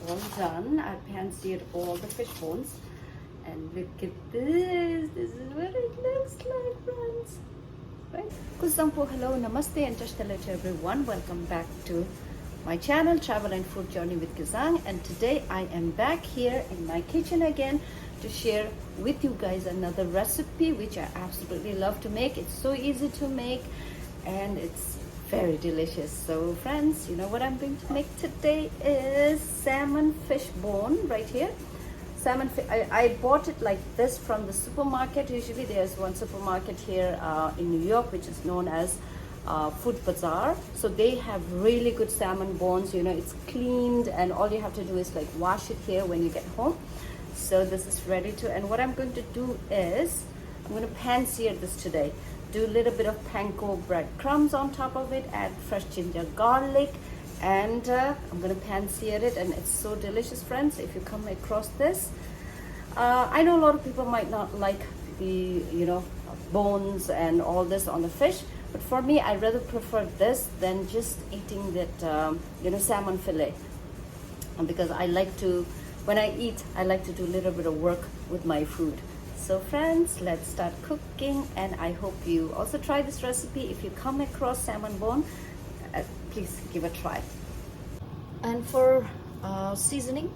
all done. I pan-seared all the fish bones. And look at this. This is what it looks like, friends. Right? Kusampo, hello, namaste, and just hello to everyone. Welcome back to my channel, Travel and Food Journey with Kazang. And today I am back here in my kitchen again to share with you guys another recipe which I absolutely love to make. It's so easy to make and it's very delicious. So friends, you know what I'm going to make today is salmon fish bone right here. I bought it like this from the supermarket. Usually there's one supermarket here in New York which is known as Food Bazaar. So they have really good salmon bones. You know, it's cleaned and all you have to do is like wash it here when you get home. So this is ready to, and what I'm going to do is I'm going to pan sear this today. Do a little bit of panko bread crumbs on top of it, add fresh ginger garlic, and I'm going to pan sear it, and it's so delicious, friends. If you come across this, I know a lot of people might not like the bones and all this on the fish, but for me I rather prefer this than just eating that salmon fillet, because I like to, when I eat, I like to do a little bit of work with my food. So friends, let's start cooking, and I hope you also try this recipe. If you come across salmon bone, please give a try. And for seasoning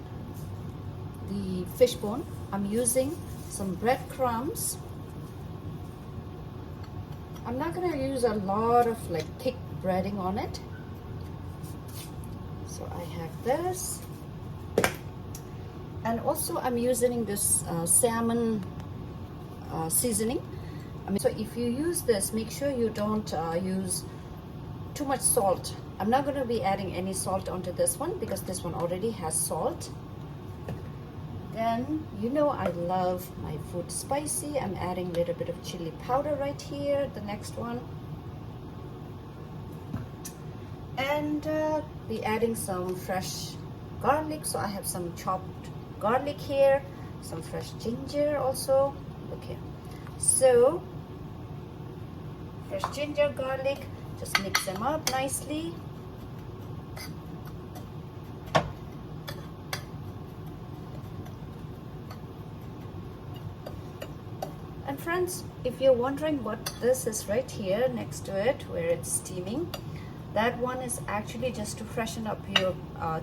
the fish bone, I'm using some breadcrumbs. I'm not going to use a lot of like thick breading on it. So I have this, and also I'm using this salmon seasoning. So if you use this, make sure you don't use too much salt. I'm not going to be adding any salt onto this one because this one already has salt. Then I love my food spicy. I'm adding a little bit of chili powder right here, the next one, and be adding some fresh garlic. So I have some chopped garlic here, some fresh ginger also. Look here. So fresh ginger, garlic, just mix them up nicely. And friends, if you're wondering what this is right here next to it where it's steaming, that one is actually just to freshen up your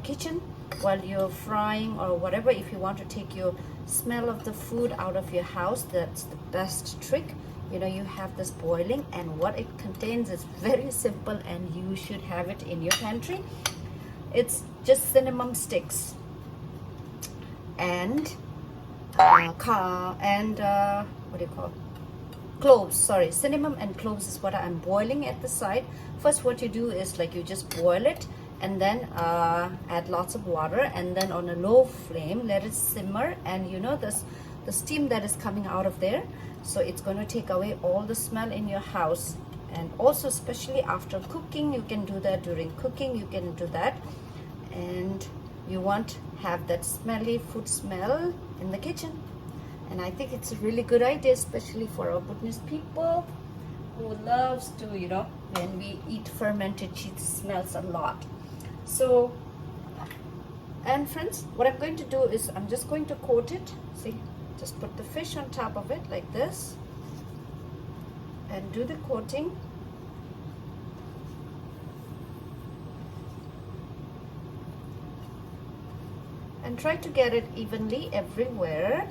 kitchen while you're frying or whatever. If you want to take your smell of the food out of your house, that's the best trick. You have this boiling, and what it contains is very simple, and you should have it in your pantry. It's just cinnamon sticks and what do you call it? Cloves. Sorry, cinnamon and cloves is what I'm boiling at the side. First, what you do is like you just boil it, and then add lots of water, and then on a low flame let it simmer. And the steam that is coming out of there, so it's going to take away all the smell in your house. And also, especially after cooking, you can do that. During cooking you can do that, and you won't have that smelly food smell in the kitchen. And I think it's a really good idea, especially for our Buddhist people who loves to, when we eat fermented cheese, smells a lot. So, and friends, what I'm going to do is I'm just going to coat it. See, just put the fish on top of it like this and do the coating. And try to get it evenly everywhere.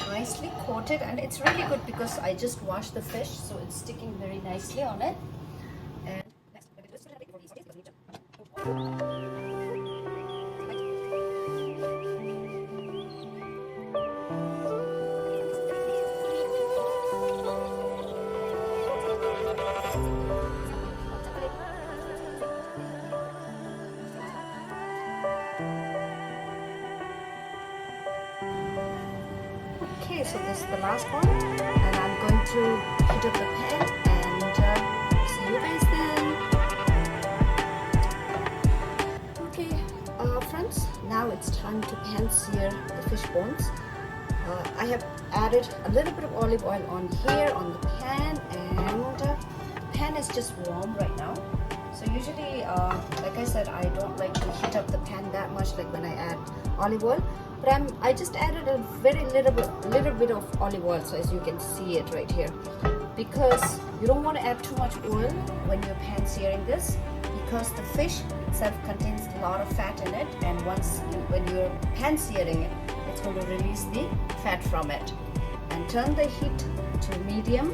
Nicely coated, and it's really good because I just washed the fish, so it's sticking very nicely on it. And okay, so this is the last one, and I'm going to heat up the pan, and see you guys then. Okay, friends, now it's time to pan sear the fish bones. I have added a little bit of olive oil on here on the pan, and the pan is just warm right now. So usually, like I said, I don't like to heat up the pan that much, like when I add olive oil. But I just added a very little bit of olive oil, so as you can see it right here, because you don't want to add too much oil when you're pan searing this, because the fish itself contains a lot of fat in it, and when you're pan searing it, it's going to release the fat from it. And turn the heat to medium.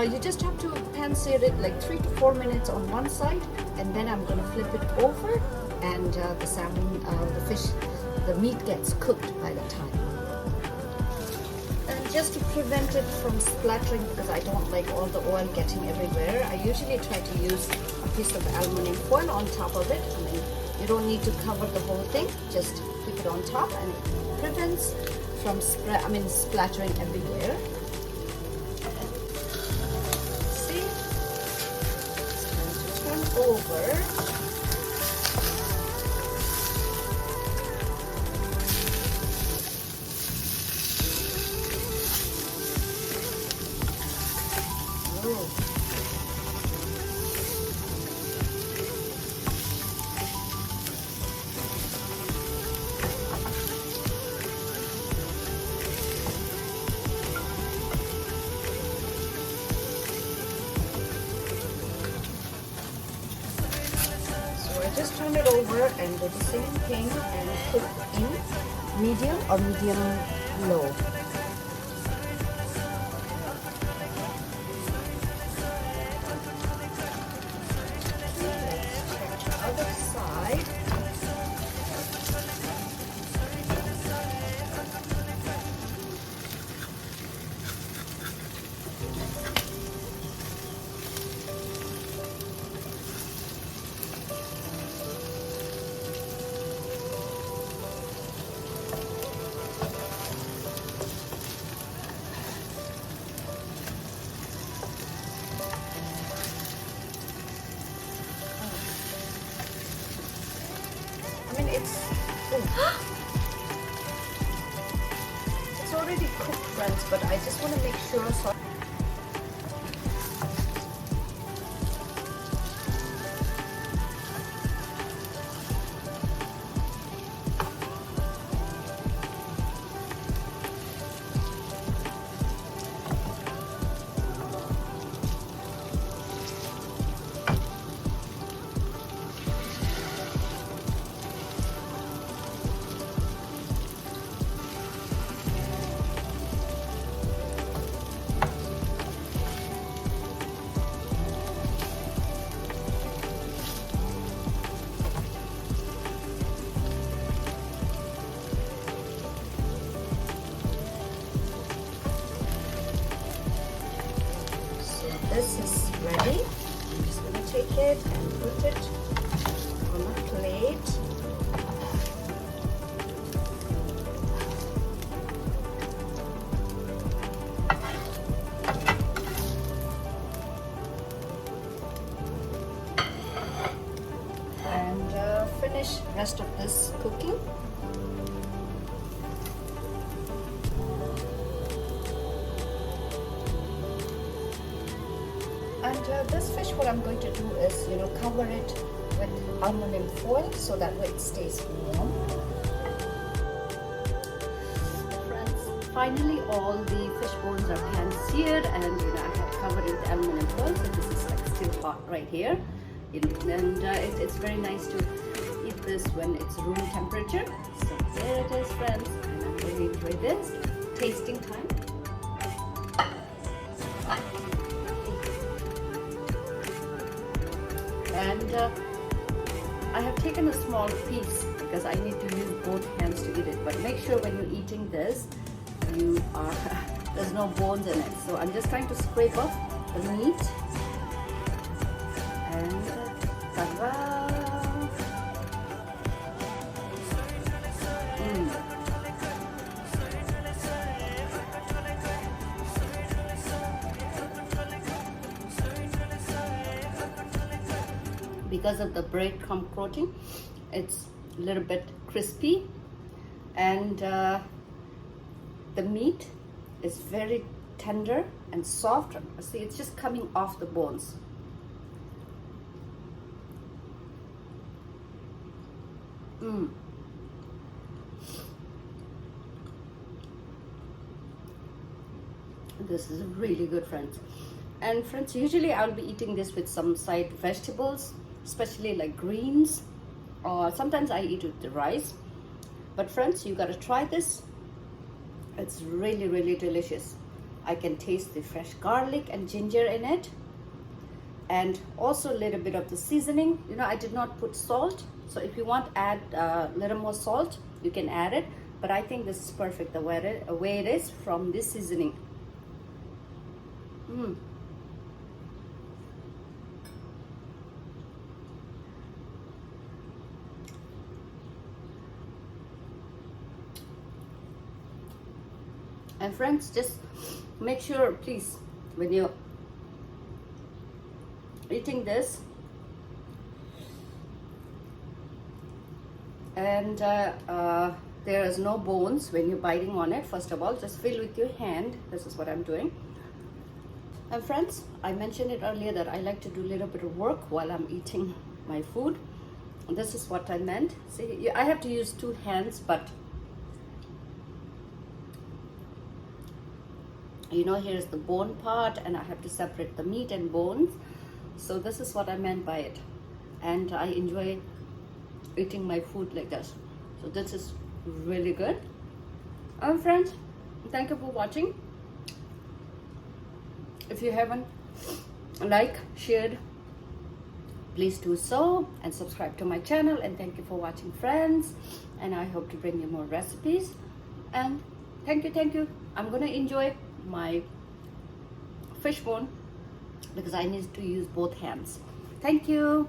You just have to pan sear it like 3 to 4 minutes on one side, and then I'm going to flip it over, and the salmon, the fish, the meat gets cooked by the time. And just to prevent it from splattering, because I don't like all the oil getting everywhere, I usually try to use a piece of aluminum foil on top of it. I mean, you don't need to cover the whole thing, just keep it on top, and it prevents from splattering everywhere. Over. Just turn it over and do the same thing and cook in medium or medium low. Let's check the other side. It's already cooked, friends, but I just want to make sure. So this is ready. I'm just going to take it and put it on a plate. And finish rest of this cooking. And this fish, what I'm going to do is, cover it with aluminum foil so that way it stays warm. Friends, finally all the fish bones are pan seared, and I have covered it with aluminum foil, so this is like still hot right here. And it's very nice to eat this when it's room temperature. So there it is, friends, and I'm going to enjoy this. Tasting time. And I have taken a small piece because I need to use both hands to eat it. But make sure when you're eating this, there's no bones in it. So I'm just trying to scrape off the meat. And ta-da! because of the breadcrumb coating, it's a little bit crispy, and the meat is very tender and soft. See, it's just coming off the bones. This is really good, friends. And friends, usually I'll be eating this with some side vegetables, especially like greens, or sometimes I eat with the rice. But friends, you gotta try this. It's really, really delicious. I can taste the fresh garlic and ginger in it, and also a little bit of the seasoning. You know, I did not put salt, so if you want to add a little more salt, you can add it. But I think this is perfect the way it is from this seasoning. And friends, just make sure, please, when you're eating this, and there is no bones when you're biting on it, first of all, just feel with your hand. This is what I'm doing. And friends, I mentioned it earlier that I like to do a little bit of work while I'm eating my food. This is what I meant. See, I have to use two hands, but you know, here's the bone part, and I have to separate the meat and bones. So this is what I meant by it. And I enjoy eating my food like this. So this is really good. Friends, thank you for watching. If you haven't liked, shared, please do so, and subscribe to my channel. And thank you for watching, friends, and I hope to bring you more recipes. And thank you. I'm gonna enjoy my fish bone because I need to use both hands. Thank you.